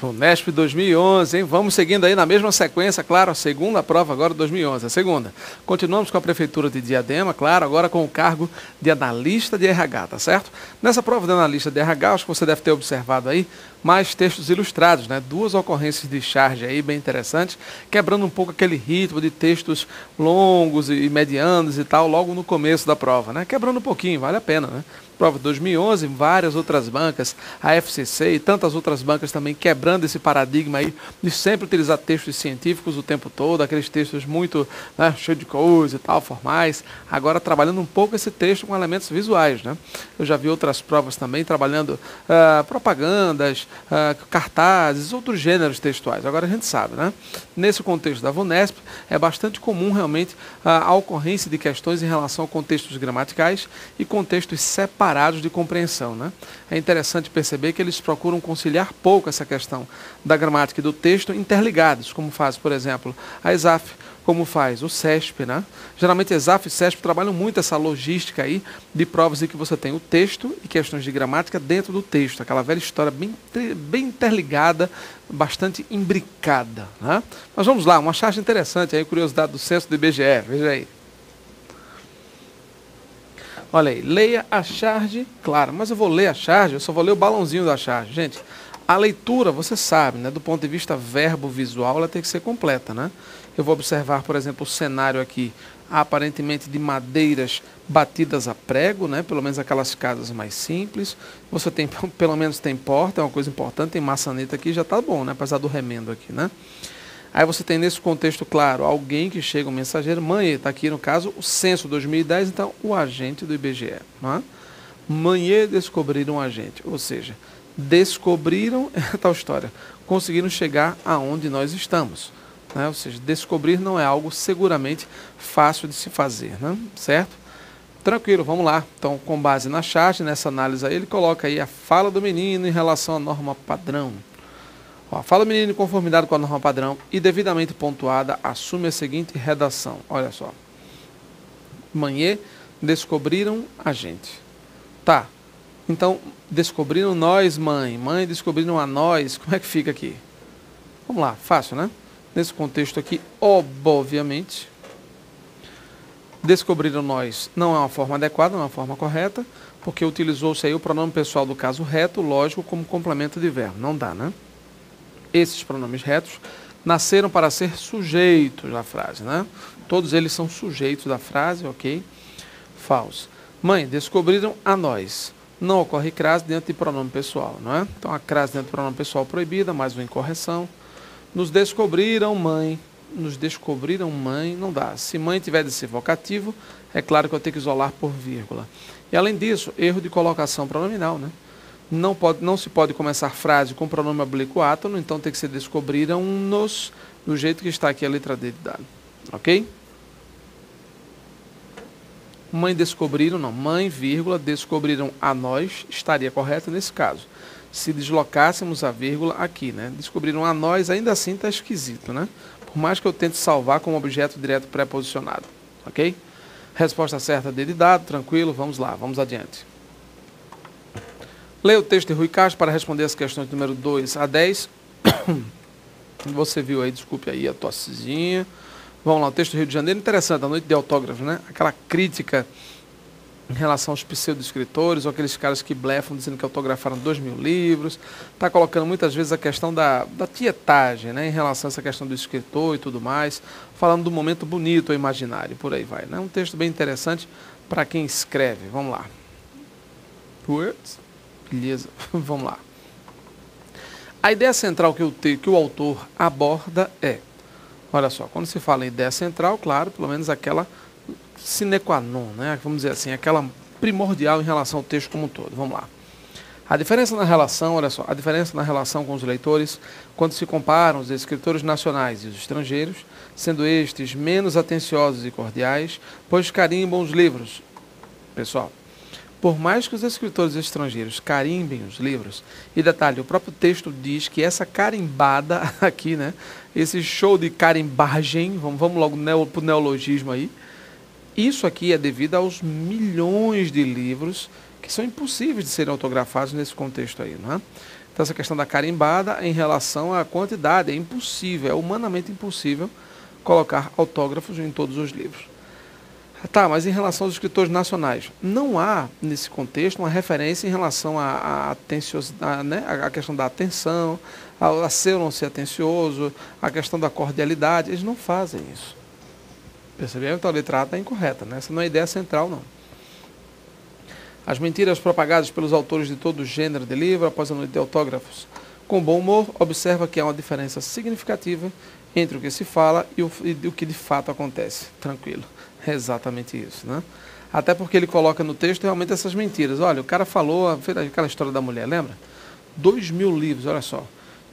Unesp 2011, hein? Vamos seguindo aí na mesma sequência, claro, a segunda prova agora 2011, a segunda. Continuamos com a Prefeitura de Diadema, claro, agora com o cargo de analista de RH, tá certo? Nessa prova de analista de RH, acho que você deve ter observado aí, mais textos ilustrados, né? Duas ocorrências de charge aí, bem interessantes, quebrando um pouco aquele ritmo de textos longos e medianos e tal, logo no começo da prova, né? Quebrando um pouquinho, vale a pena, né? Prova de 2011, várias outras bancas, a FCC e tantas outras bancas também quebrando esse paradigma aí de sempre utilizar textos científicos o tempo todo, aqueles textos muito, né, cheios de coisa e tal, formais, agora trabalhando um pouco esse texto com elementos visuais, né? Eu já vi outras provas também trabalhando propagandas, cartazes, outros gêneros textuais, agora a gente sabe, né? Nesse contexto da VUNESP, é bastante comum realmente a ocorrência de questões em relação a contextos gramaticais e contextos separados de compreensão, né? É interessante perceber que eles procuram conciliar pouco essa questão da gramática e do texto interligados, como faz, por exemplo, a ESAF, como faz o CESP, né? Geralmente ESAF e CESP trabalham muito essa logística aí de provas em que você tem o texto e questões de gramática dentro do texto, aquela velha história bem interligada, bastante imbricada, né? Mas vamos lá, uma charge interessante aí, curiosidade do censo do IBGE, veja aí. Olha aí, leia a charge, claro, mas eu vou ler a charge, eu só vou ler o balãozinho da charge. Gente, a leitura, você sabe, né, do ponto de vista verbo-visual, ela tem que ser completa, né? Eu vou observar, por exemplo, o cenário aqui, aparentemente de madeiras batidas a prego, né? Pelo menos aquelas casas mais simples. Você tem, pelo menos tem porta, é uma coisa importante, tem maçaneta aqui, já está bom, né? Apesar do remendo aqui, né? Aí você tem nesse contexto, claro, alguém que chega, um mensageiro, mãe, está aqui no caso o censo 2010, então o agente do IBGE. Né? Mãe, descobriram um agente, ou seja, descobriram, é tal história, conseguiram chegar aonde nós estamos. Né? Ou seja, descobrir não é algo seguramente fácil de se fazer, né? Certo? Tranquilo, vamos lá. Então, com base na charge, nessa análise aí, ele coloca aí a fala do menino em relação à norma padrão. Ó, fala menino em conformidade com a norma padrão e devidamente pontuada, assume a seguinte redação. Olha só. Manhê, descobriram a gente. Tá. Então, descobriram nós, mãe. Mãe, descobriram a nós. Como é que fica aqui? Vamos lá, fácil, né? Nesse contexto aqui, obviamente, descobriram nós não é uma forma adequada, não é uma forma correta, porque utilizou-se aí o pronome pessoal do caso reto, lógico, como complemento de verbo. Não dá, né? Esses pronomes retos nasceram para ser sujeitos da frase, né? Todos eles são sujeitos da frase, ok? Falso. Mãe, descobriram a nós. Não ocorre crase dentro de pronome pessoal, não é? Então a crase dentro de pronome pessoal proibida, mais uma incorreção. Nos descobriram mãe. Nos descobriram mãe, não dá. Se mãe tiver de ser vocativo, é claro que eu tenho que isolar por vírgula. E além disso, erro de colocação pronominal, né? Não se pode começar frase com pronome oblíquo átono, então tem que ser descobriram-nos, do jeito que está aqui a letra D de dado. Ok? Mãe descobriram, não. Mãe, vírgula, descobriram a nós, estaria correto nesse caso. Se deslocássemos a vírgula aqui, né? Descobriram a nós, ainda assim está esquisito, né? Por mais que eu tente salvar como objeto direto pré-posicionado. Ok? Resposta certa D de dado, tranquilo, vamos lá, vamos adiante. Leia o texto de Rui Castro para responder as questões número 2 a 10. Você viu aí, desculpe aí a tossezinha. Vamos lá, o texto do Rio de Janeiro, interessante, a noite de autógrafos, né? Aquela crítica em relação aos pseudo-escritores, ou aqueles caras que blefam dizendo que autografaram 2.000 livros. Está colocando muitas vezes a questão da tietagem, né? Em relação a essa questão do escritor e tudo mais, falando do momento bonito ou imaginário, por aí vai, né? Um texto bem interessante para quem escreve. Vamos lá. Words. Beleza, vamos lá. A ideia central que o autor aborda é, olha só, quando se fala em ideia central, claro, pelo menos aquela sine qua non, né? Vamos dizer assim, aquela primordial em relação ao texto como um todo. Vamos lá. A diferença na relação, olha só, a diferença na relação com os leitores, quando se comparam os escritores nacionais e os estrangeiros, sendo estes menos atenciosos e cordiais, pois carimbam os livros. Pessoal, por mais que os escritores estrangeiros carimbem os livros, e detalhe, o próprio texto diz que essa carimbada aqui, né, esse show de carimbagem, vamos logo para o neologismo aí, isso aqui é devido aos milhões de livros que são impossíveis de serem autografados nesse contexto aí, não é? Então, essa questão da carimbada em relação à quantidade, é impossível, é humanamente impossível colocar autógrafos em todos os livros. Tá, mas em relação aos escritores nacionais, não há, nesse contexto, uma referência em relação né, a questão da atenção, a ser ou não ser atencioso, a questão da cordialidade. Eles não fazem isso. Perceberam? Então a letra A está incorreta, né? Essa não é a ideia central, não. As mentiras propagadas pelos autores de todo o gênero de livro, após a noite de autógrafos com bom humor, observa que há uma diferença significativa entre o que se fala e o que de fato acontece. Tranquilo. É exatamente isso, né? Até porque ele coloca no texto realmente essas mentiras. Olha, o cara falou, fez aquela história da mulher, lembra? 2.000 livros, olha só.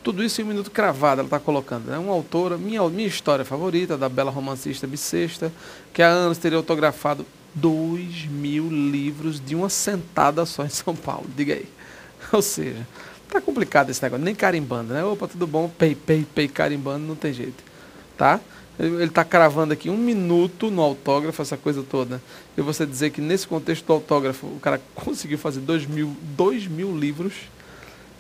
Tudo isso em um minuto cravado ela está colocando, né? Uma autora, minha história favorita, da bela romancista bissexta, que há anos teria autografado 2.000 livros de uma sentada só em São Paulo. Diga aí. Ou seja, tá complicado esse negócio, nem carimbando, né? Opa, tudo bom, pei, carimbando, não tem jeito, tá? Ele está cravando aqui 1 minuto no autógrafo, essa coisa toda. E você dizer que nesse contexto do autógrafo, o cara conseguiu fazer 2.000 livros.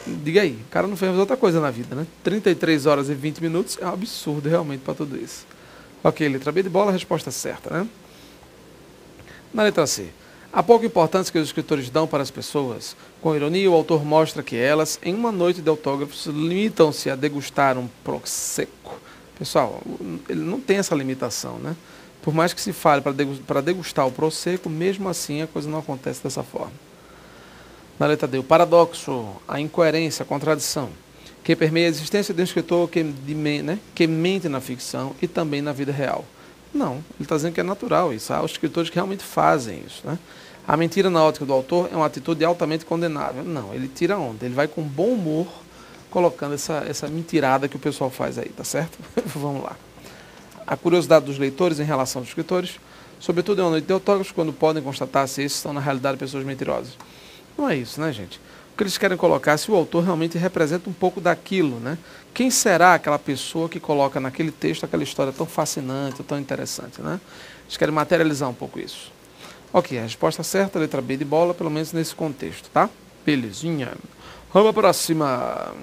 Diga aí, o cara não fez outra coisa na vida, né? 33 horas e 20 minutos é um absurdo realmente para tudo isso. Ok, letra B de bola, a resposta certa, né? Na letra C. A pouca importância que os escritores dão para as pessoas, com ironia, o autor mostra que elas, em uma noite de autógrafos, limitam-se a degustar um prosecco. Pessoal, ele não tem essa limitação, né? Por mais que se fale para degustar o prosecco, mesmo assim a coisa não acontece dessa forma. Na letra D, o paradoxo, a incoerência, a contradição, que permeia a existência de um escritor que mente na ficção e também na vida real. Não, ele está dizendo que é natural isso. Há os escritores que realmente fazem isso, né? A mentira na ótica do autor é uma atitude altamente condenável. Não, ele tira onda, ele vai com bom humor colocando essa mentirada que o pessoal faz aí, tá certo? Vamos lá. A curiosidade dos leitores em relação aos escritores, sobretudo em uma noite de autógrafos, quando podem constatar se esses são na realidade pessoas mentirosas. Não é isso, né, gente? O que eles querem colocar é se o autor realmente representa um pouco daquilo, né? Quem será aquela pessoa que coloca naquele texto aquela história tão fascinante, tão interessante, né? Eles querem materializar um pouco isso. Ok, a resposta certa, letra B de bola, pelo menos nesse contexto, tá? Belezinha. Vamos para cima.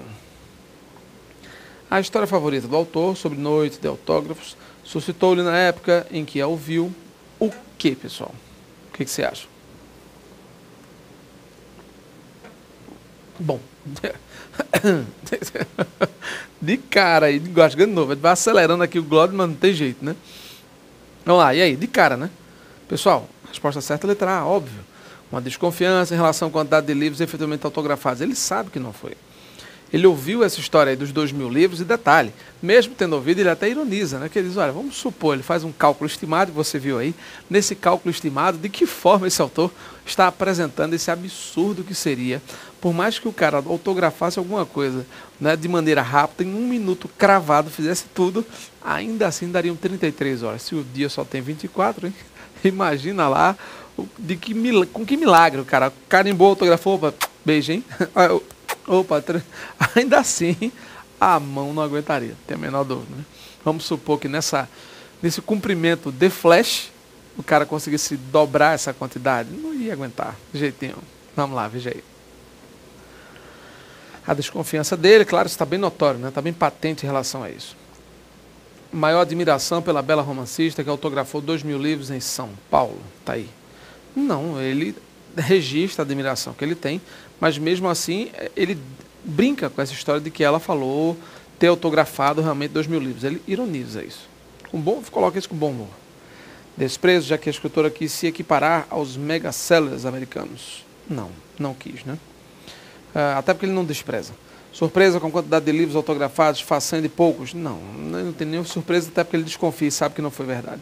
A história favorita do autor, sobre noite de autógrafos, suscitou-lhe na época em que a ouviu o que, pessoal? O que você acha? Bom, de cara aí, de novo, vai acelerando aqui o Glória, mas não tem jeito, né? Vamos lá, e aí, de cara, né? Pessoal, a resposta certa é a letra A, óbvio. Uma desconfiança em relação à quantidade de livros efetivamente autografados. Ele sabe que não foi. Ele ouviu essa história aí dos 2.000 livros e detalhe, mesmo tendo ouvido, ele até ironiza, né? Que ele diz, olha, vamos supor, ele faz um cálculo estimado, você viu aí, nesse cálculo estimado, de que forma esse autor está apresentando esse absurdo que seria, por mais que o cara autografasse alguma coisa, né, de maneira rápida, em 1 minuto cravado, fizesse tudo, ainda assim dariam 33 horas. Se o dia só tem 24, hein? Imagina lá, com que milagre o cara carimbou, autografou, opa, beijo, hein? Opa, ainda assim, a mão não aguentaria, tem a menor dúvida, né? Vamos supor que nesse comprimento de flash, o cara conseguisse dobrar essa quantidade. Não ia aguentar, de jeito nenhum. Vamos lá, veja aí. A desconfiança dele, claro, está bem notório, né? Está bem patente em relação a isso. Maior admiração pela bela romancista que autografou 2.000 livros em São Paulo. Está aí. Não, ele registra a admiração que ele tem, mas mesmo assim ele brinca com essa história de que ela falou ter autografado realmente 2.000 livros. Ele ironiza isso. Coloca isso com bom humor. Desprezo, já que a escritora quis se equiparar aos mega-sellers americanos. Não quis, né? Até porque ele não despreza. Surpresa com a quantidade de livros autografados, façanha de poucos? Não tem nenhuma surpresa, até porque ele desconfia e sabe que não foi verdade.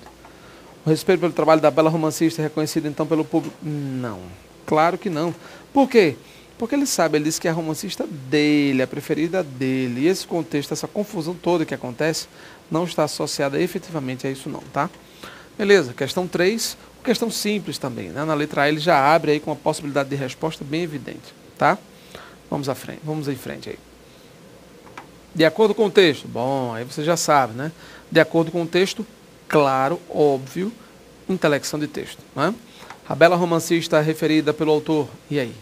O respeito pelo trabalho da bela romancista é reconhecido então pelo público? Não, claro que não. Por quê? Porque ele sabe, ele disse que é a romancista dele, a preferida dele. E esse contexto, essa confusão toda que acontece, não está associada efetivamente a isso não, tá? Beleza, questão 3, questão simples também, né? Na letra A ele já abre aí com uma possibilidade de resposta bem evidente, tá? Vamos em frente aí. De acordo com o texto, bom, aí você já sabe, né? De acordo com o texto, claro, óbvio, intelecção de texto, né? A bela romancista referida pelo autor, e aí?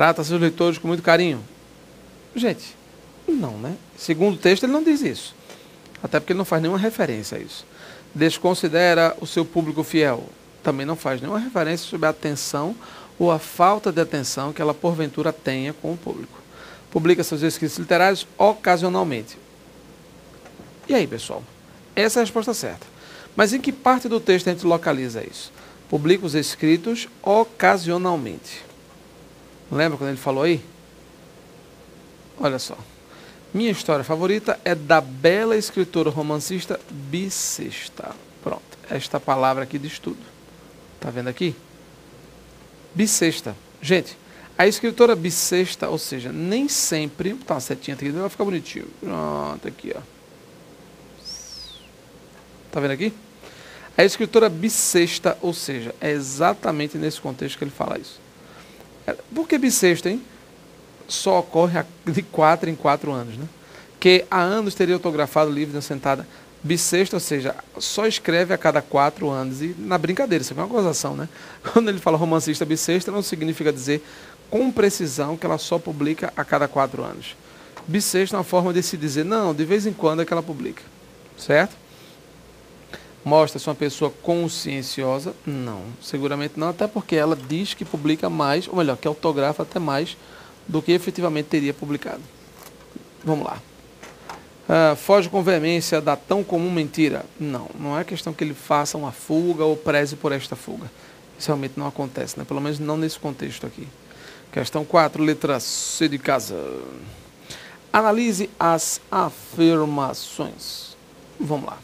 Trata seus leitores com muito carinho. Gente, não, né? Segundo o texto, ele não diz isso. Até porque ele não faz nenhuma referência a isso. Desconsidera o seu público fiel. Também não faz nenhuma referência sobre a atenção ou a falta de atenção que ela porventura tenha com o público. Publica seus escritos literários ocasionalmente. E aí, pessoal? Essa é a resposta certa. Mas em que parte do texto a gente localiza isso? Publica os escritos ocasionalmente. Lembra quando ele falou aí? Olha só. Minha história favorita é da bela escritora romancista bissexta. Pronto. Esta palavra aqui diz tudo. Tá vendo aqui? Bissexta. Gente, a escritora bissexta, ou seja, nem sempre... Tá uma setinha aqui, vai ficar bonitinho. Pronto, aqui, ó. Tá vendo aqui? A escritora bissexta, ou seja, é exatamente nesse contexto que ele fala isso. Por que bissexta, hein? Só ocorre de 4 em 4 anos, né? Que há anos teria autografado o livro de sentada bissexta, ou seja, só escreve a cada 4 anos. E na brincadeira, isso é uma gozação, né? Quando ele fala romancista bissexta, não significa dizer com precisão que ela só publica a cada 4 anos. Bissexta é uma forma de se dizer, não, de vez em quando é que ela publica. Certo? Mostra-se uma pessoa conscienciosa? Não, seguramente não, até porque ela diz que publica mais, ou melhor, que autografa até mais do que efetivamente teria publicado. Vamos lá. Foge com veemência da tão comum mentira? Não, não é questão que ele faça uma fuga ou preze por esta fuga. Isso realmente não acontece, né? Pelo menos não nesse contexto aqui. Questão 4, letra C de casa. Analise as afirmações. Vamos lá.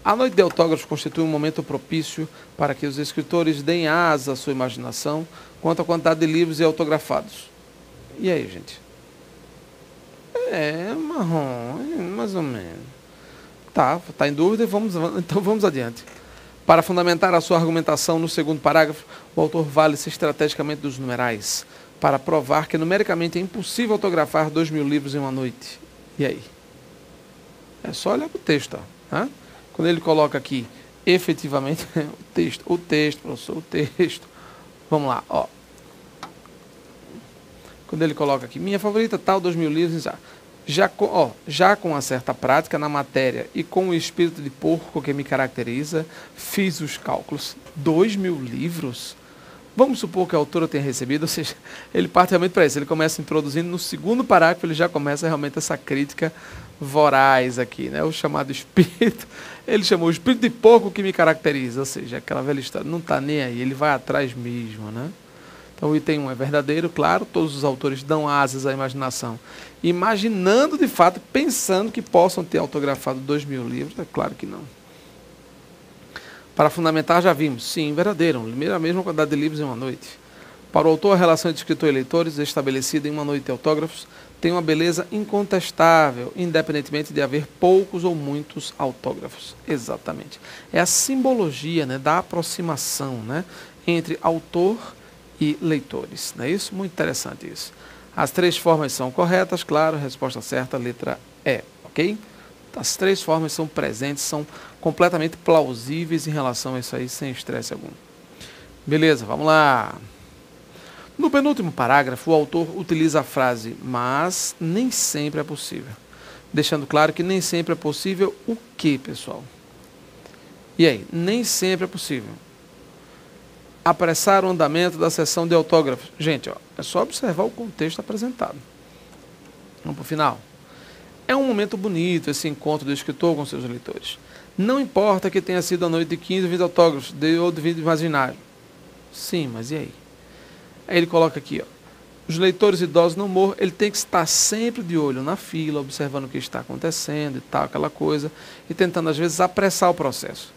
A noite de autógrafos constitui um momento propício para que os escritores deem asa à sua imaginação quanto à quantidade de livros e autografados. E aí, gente? Marrom, mais ou menos. Tá em dúvida, então vamos adiante. Para fundamentar a sua argumentação no segundo parágrafo, o autor vale-se estrategicamente dos numerais, para provar que numericamente é impossível autografar 2.000 livros em uma noite. E aí? É só olhar para o texto, ó, tá? Quando ele coloca aqui, efetivamente, o texto, professor, o texto. Vamos lá, ó. Quando ele coloca aqui, minha favorita, tal, 2.000 livros, já com uma certa prática na matéria e com o espírito de porco que me caracteriza, fiz os cálculos. 2.000 livros? Vamos supor que a autora tenha recebido, ou seja, ele parte realmente para isso. Ele começa introduzindo, no segundo parágrafo, ele já começa realmente essa crítica voraz aqui, né? O chamado espírito, ele chamou o espírito de porco que me caracteriza, ou seja, aquela velha história, não está nem aí, ele vai atrás mesmo, né? Então o item 1 é verdadeiro, claro, todos os autores dão asas à imaginação, imaginando de fato, pensando que possam ter autografado 2.000 livros, é claro que não. Para fundamentar, já vimos, sim, verdadeiro, a mesma quantidade de livros em uma noite. Para o autor, a relação entre escritor e leitores, estabelecida em uma noite de autógrafos, tem uma beleza incontestável, independentemente de haver poucos ou muitos autógrafos. Exatamente. É a simbologia, né, da aproximação, né, entre autor e leitores. Não é isso? Muito interessante isso. As 3 formas são corretas, claro, resposta certa, letra E, ok? As 3 formas são presentes, são completamente plausíveis em relação a isso aí, sem estresse algum. Beleza, vamos lá. No penúltimo parágrafo, o autor utiliza a frase, mas nem sempre é possível. Deixando claro que nem sempre é possível o quê, pessoal? E aí, nem sempre é possível. Apressar o andamento da sessão de autógrafos. Gente, ó, é só observar o contexto apresentado. Vamos para o final. É um momento bonito esse encontro do escritor com seus leitores. Não importa que tenha sido a noite de 15 ou 20 autógrafos, ou de 20 imaginários. Sim, mas e aí? Aí ele coloca aqui, ó, os leitores idosos não morram, ele tem que estar sempre de olho na fila, observando o que está acontecendo e tal, aquela coisa, e tentando às vezes apressar o processo.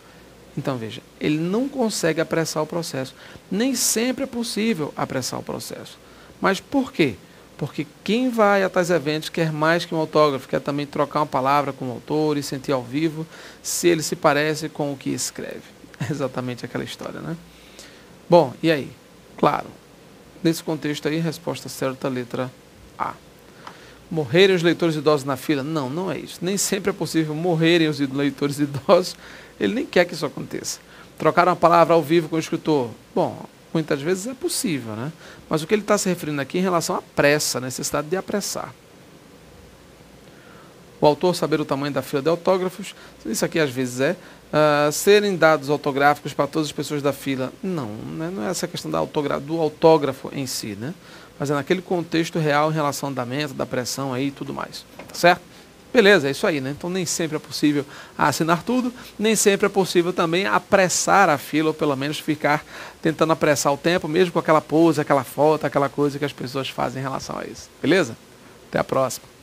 Então veja, ele não consegue apressar o processo. Nem sempre é possível apressar o processo. Mas por quê? Porque quem vai a tais eventos quer mais que um autógrafo, quer também trocar uma palavra com o autor e sentir ao vivo se ele se parece com o que escreve. É exatamente aquela história, né? Bom, e aí? Claro, nesse contexto aí, resposta certa, letra A. Morrerem os leitores idosos na fila? Não, não é isso. Nem sempre é possível morrerem os leitores idosos. Ele nem quer que isso aconteça. Trocar uma palavra ao vivo com o escritor? Bom, muitas vezes é possível, né? Mas o que ele está se referindo aqui em relação à pressa, a necessidade de apressar. O autor saber o tamanho da fila de autógrafos, isso aqui às vezes serem dados autográficos para todas as pessoas da fila. Não, né? Não é essa questão do autógrafo em si, né? Mas é naquele contexto real em relação ao andamento, da pressão aí e tudo mais, tá certo? Beleza, é isso aí, né? Então nem sempre é possível assinar tudo, nem sempre é possível também apressar a fila, ou pelo menos ficar tentando apressar o tempo, mesmo com aquela pose, aquela foto, aquela coisa que as pessoas fazem em relação a isso. Beleza? Até a próxima.